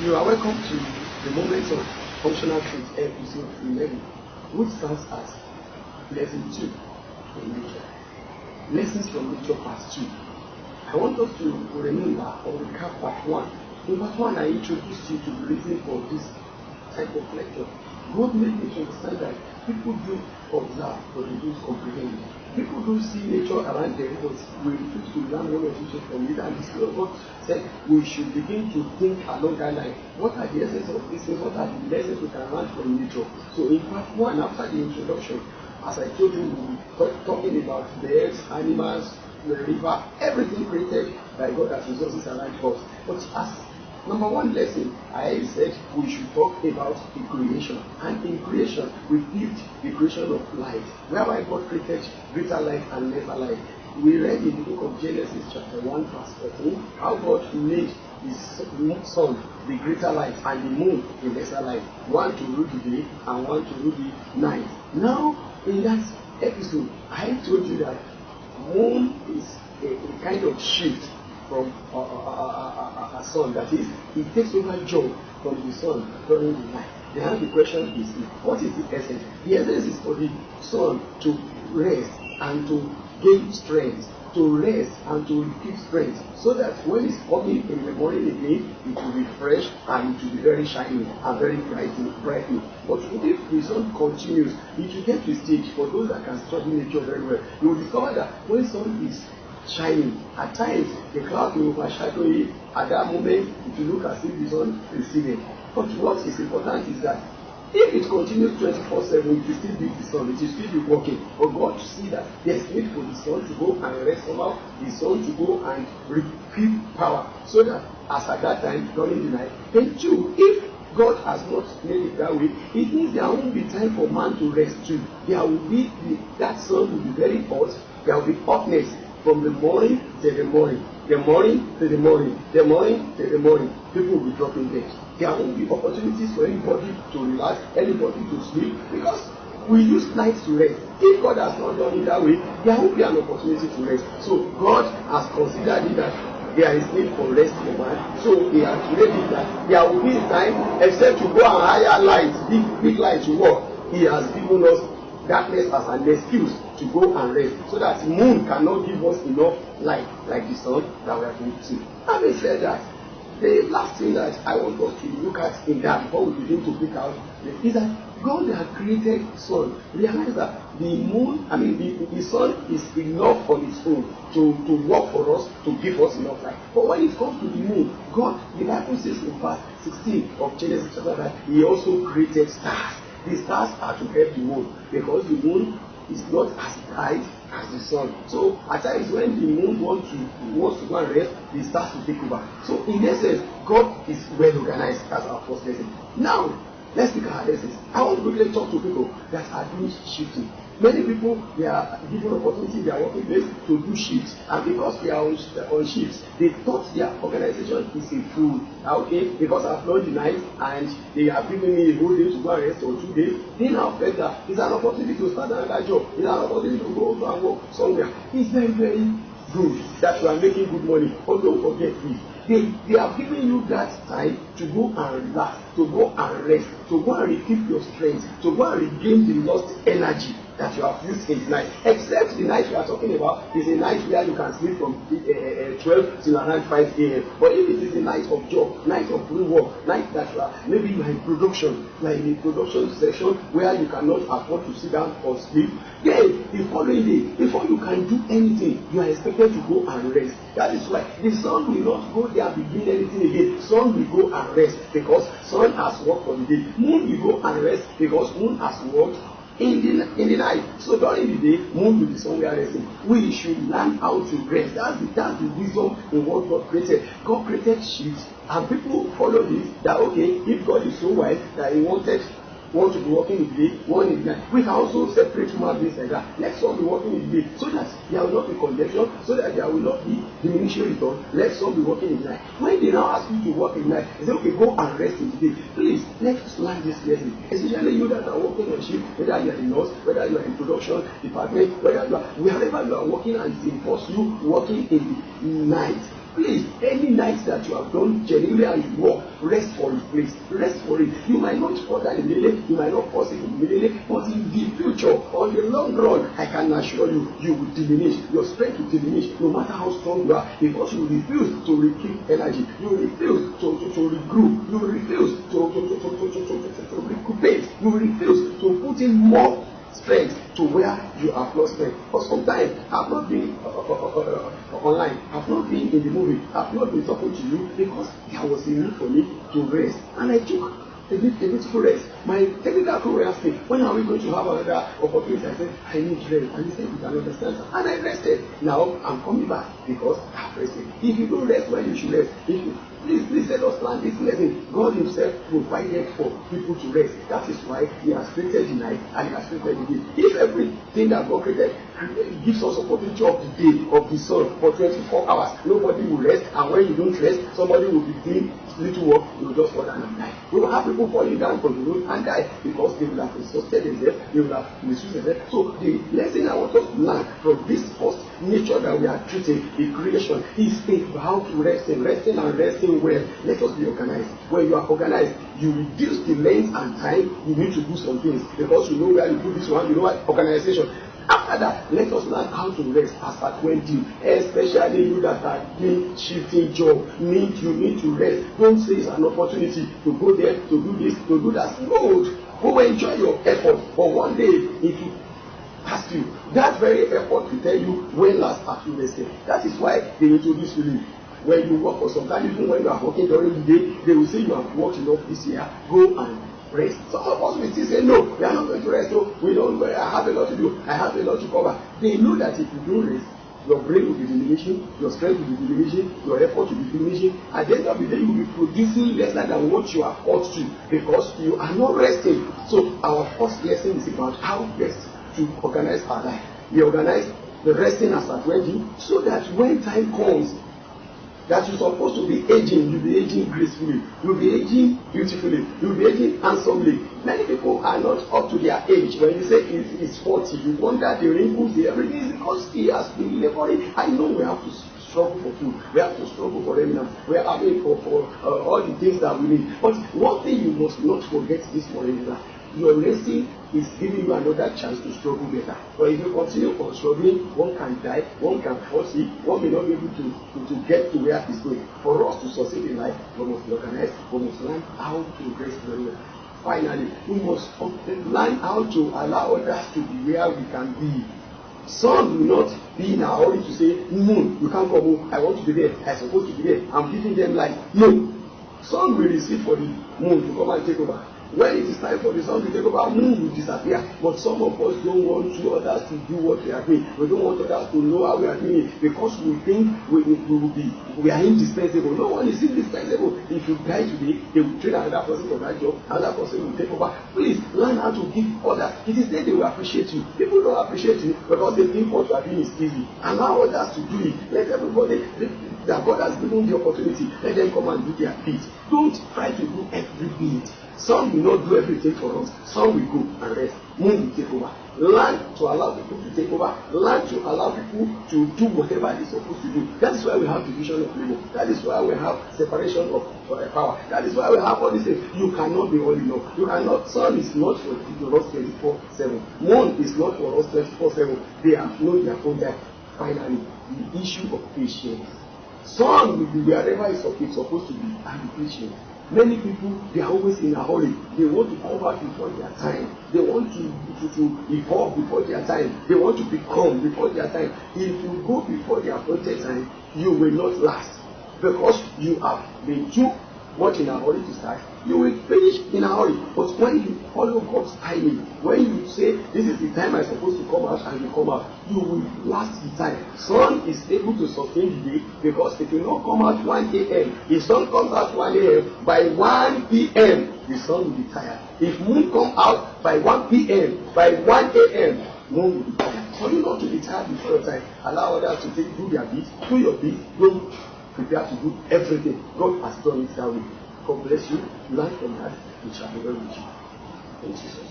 You are welcome to the Moments of Functional Truth episode 11, which stands as lesson 2 in nature. Lessons from nature part 2. I want us to remember or recap part 1. In part 1, I introduced you to the reason for this type of lecture. God made me to understand that people do observe but they don't comprehend. People do see nature around them, but we refuse to learn one or two things from it. And the Spirit of God said we should begin to think along that line. What are the essence of these things? What are the lessons we can learn from nature? So in part 1, after the introduction, as I told you, we'll be talking about birds, animals, the river, everything created by God as resources around us. But as number 1 lesson, I said we should talk about the creation. And in creation, we built the creation of light, whereby God created greater light and lesser light. We read in the book of Genesis chapter 1 verse 14 how God made the sun the greater light and the moon the lesser light, one to rule the day and one to rule the night. Now in that episode, I told you that moon is a kind of shift from a sun, that is, it takes over job from the sun during the night. Then the question is, what is the essence? The essence is for the sun to rest and to gain strength, to rest and to keep strength, so that when it's coming in the morning again, it will be fresh and it will be very shiny and very brightening. But if the sun continues, it will get to a stage, for those that can study nature very well, you will discover that when the sun is shining, at times the cloud will overshadow it. At that moment, it will look as if the sun is receding. But what is important is that if it continues 24/7, it will still be the sun, it will still be working. But God to see that there's need for the sun to go and rest somehow, the sun to go and repeat power, so that as at that time during the night. Then too, if God has not made it that way, it means there won't be time for man to rest too. There will be that sun will be very hot. There will be hotness from the morning till the morning, the morning till the morning, the morning till the morning. People will be dropping dead. There won't be opportunities for anybody to relax, anybody to sleep, because we use night to rest. If God has not done it that way, there won't be an opportunity to rest. So God has considered it that there is need for rest for man. So He has made it that there will be a time, except to go and hire lights, big lights to work. He has given us darkness as an excuse to go and rest, so that the moon cannot give us enough light like the sun that we are going to see. Having said that, the last thing that I want us to look at in that before we begin to pick out is that God has created sun. Realize that the moon, the sun is enough on its own to work for us, to give us enough light. But when it comes to the moon, God, the Bible says in verse 16 of Genesis chapter 9, He also created stars. The stars are to help the moon, because the moon is not as bright as the sun. So at times when the moon wants to go and rest, the stars will take over. So in essence, God is well organized. That's our first lesson. Now, let's look at our lessons. I want to quickly talk to people that are doing shifting. Many people, they are given opportunity in their working place to do shifts, and because they are on shifts, they thought their organization is a fool. Okay, because I've done the night and they have given me a whole day to go and rest, or 2 days, they now felt that it's an opportunity to start another job, it's an opportunity to go and work somewhere. It's very, very good that you are making good money, but don't forget this. They have given you that time to go and relax, to go and rest, to go and rekeep your strength, to go and regain the lost energy that you have used in the night. Except the night we are talking about is a night where you can sleep from 12 till around 5 a.m. But if it is a night of job, night of real work, night that maybe you are in production, like in a production session where you cannot afford to sit down or sleep, then the following day, before you can do anything, you are expected to go and rest. That is why the sun will not go there and begin anything again. Sun will go and rest because sun has worked for the day. Moon will go and rest because moon has worked in the night. So during the day, moon will be somewhere resting. We should learn how to rest. That's the wisdom in what God created. God created shifts, and people follow this, that okay, if God is so wise that He wanted one to be working in the day, one in the night, we can also separate human beings like that. Let some be working in the day, so that there will not be congestion, so that there will not be diminishing return. Let some be working in the night. When they now ask you to work in the night, they say okay, go and rest in the day. Please, let's learn this lesson. Especially you that are working on shift, whether you are in nurse, whether you are in production department, whether you are wherever you are working, and it involves you working in the night. Please, any night that you have done genuinely and you work, rest for it, please. Rest for it. You might not order immediately, you might not force it immediately, but in the future, on the long run, I can assure you, you will diminish. Your strength will diminish, no matter how strong you are, because you refuse to rekeep energy. You refuse to regroup. You refuse to recuperate. You refuse to put in more strength to where you have lost strength. For some time, I've not been online, I've not been in the movie, I've not been talking to you because there was a need for me to rest, and I took a beautiful rest. My technical crew asked me, when are we going to have another opportunity? I said, I need rest. And he said, you can understand. And I rested. Now I'm coming back because I've rested. If you don't rest when you should rest, please let us learn this lesson. God himself provided for people to rest. That is why he has created the night and he has created the day. If everything that God created gives us opportunity of the day, of the sun for 24 hours, nobody will rest, and when you don't rest, somebody will be doing little work, you will just fall down and die. We will have people falling down from the road and die because they will have exhausted themselves, they will have misused themselves. So the lesson I want us to learn from this first nature that we are treating, the creation, is about resting well. Let us be organized. When you are organized, you reduce the length and time you need to do some things because you know where you do this one, you know what organization. After that, let us learn how to rest as at when due, especially you that are doing shifting job. You need to rest. Don't say it's an opportunity to go there, to do this, to do that. No, go enjoy your effort, but one day it will pass you. That very effort will tell you when last have you rested. That is why they introduce relief. When you work for some time, even when you are working during the day, they will say you have worked enough this year, go and rest. Some of us will still say, no, we are not going to rest. No, we don't. I have a lot to do. I have a lot to cover. They know that if you don't rest, your brain will be diminishing, your strength will be diminishing, your effort will be diminishing. At the end of the day, you will be producing lesser than what you are ought to because you are not resting. So our first lesson is about how best to organize our life. We organize the resting as at when, so that when time comes, that you're supposed to be aging, you'll be aging gracefully, you'll be aging beautifully, you'll be aging handsomely. Many people are not up to their age. When you say it's 40, you wonder the wrinkles, everything is because he has been laboring. I know we have to struggle for food, we have to struggle for remnants, we are having for all the things that we need. But one thing you must not forget this morning is that your resting is giving you another chance to struggle better. But if you continue on struggling, one can die, one can fall sick, one may not be able to get to where he's going. For us to succeed in life, we must be organized, we must learn how to rest very well. Finally, we must learn how to allow others to be where we can be. Some will not be in a hurry to say, no, you can't come home, I want to be there, I'm supposed to be there, I'm giving them life. No. Some will receive for the moon to come and take over. When it is time for the sun to take over, moon will disappear. But some of us don't want others to do what we are doing. We don't want others to know how we are doing it because we think we are indispensable. No one is indispensable. If you die today, they will train another person for that job. Another person will take over. Please learn how to give others. It is then they will appreciate you. People don't appreciate you because they think what you are doing is easy. Allow others to do it. Let everybody that God has given the opportunity, let them come and do their bit. Don't try to do every bit. Some will not do everything for us. Some will go and rest. Moon will take over. Learn to allow people to take over. Learn to allow people to do whatever they're supposed to do. That is why we have division of labor. That is why we have separation of power. That is why we have all these things. You cannot be all enough. You cannot. Sun is not for us 24/7. Moon is not for us 24/7. They have known their own time. Finally, the issue of patience. Sun will be wherever it's supposed to be, and be patient. Many people, they are always in a hurry. They want to come back before their time. They want to evolve before their time. They want to become before their time. If you go before their appointed time, you will not last because you have been too much in a hurry to start. You will finish in a hurry. But when you follow God's timing, when you say this is the time I'm supposed to come out and you come out, you will last the time. Sun is able to sustain the day because it will not come out 1 a.m. If sun comes out 1 a.m. by 1 p.m. the sun will be tired. If moon comes out by 1 p.m. by 1 a.m. moon will be tired. For you not to be tired before your time, allow others to do their bit, do your bit. Don't prepare to do everything. God has done it that way. God bless you. Learn from that. It shall be well with you. In Jesus' name.